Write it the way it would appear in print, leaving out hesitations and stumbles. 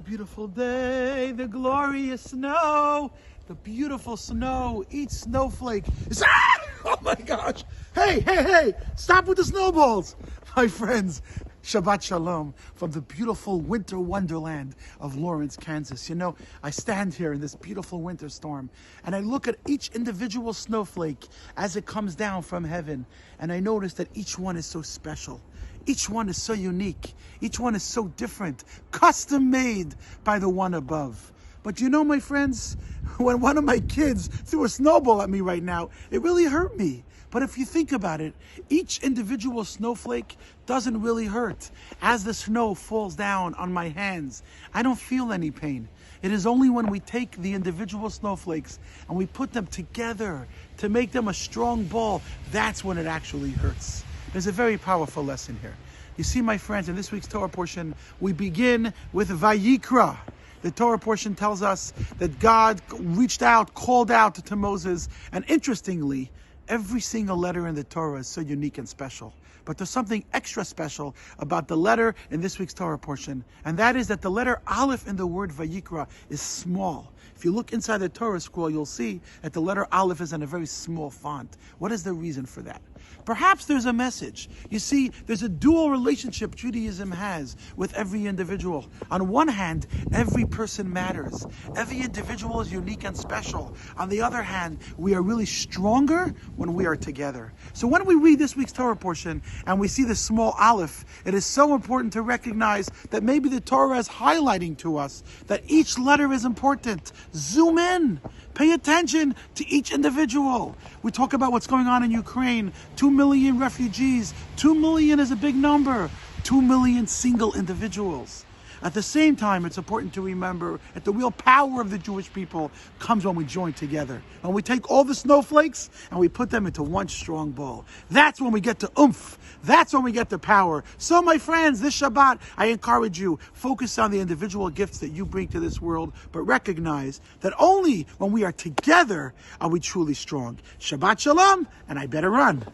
beautiful day, the glorious snow, the beautiful snow. Each snowflake is, oh my gosh. Hey, stop with the snowballs. My friends, Shabbat Shalom from the beautiful winter wonderland of Lawrence, Kansas. You know, I stand here in this beautiful winter storm and I look at each individual snowflake as it comes down from heaven, and I notice that each one is so special. Each one is so unique. Each one is so different, custom made by the one above. But you know, my friends, when one of my kids threw a snowball at me right now, it really hurt me. But if you think about it, each individual snowflake doesn't really hurt. As the snow falls down on my hands, I don't feel any pain. It is only when we take the individual snowflakes and we put them together to make them a strong ball, that's when it actually hurts. There's a very powerful lesson here. You see, my friends, in this week's Torah portion, we begin with Vayikra. The Torah portion tells us that God reached out, called out to Moses, and interestingly, every single letter in the Torah is so unique and special. But there's something extra special about the letter in this week's Torah portion, and that is that the letter Aleph in the word Vayikra is small. If you look inside the Torah scroll, you'll see that the letter Aleph is in a very small font. What is the reason for that? Perhaps there's a message. You see, there's a dual relationship Judaism has with every individual. On one hand, every person matters. Every individual is unique and special. On the other hand, we are really stronger when we are together. So when we read this week's Torah portion and we see the small Aleph, it is so important to recognize that maybe the Torah is highlighting to us that each letter is important. Zoom in. Pay attention to each individual. We talk about what's going on in Ukraine. 2 million refugees. 2 million is a big number. 2 million single individuals. At the same time, it's important to remember that the real power of the Jewish people comes when we join together. When we take all the snowflakes and we put them into one strong ball. That's when we get the oomph. That's when we get the power. So my friends, this Shabbat, I encourage you, focus on the individual gifts that you bring to this world, but recognize that only when we are together are we truly strong. Shabbat Shalom, and I better run.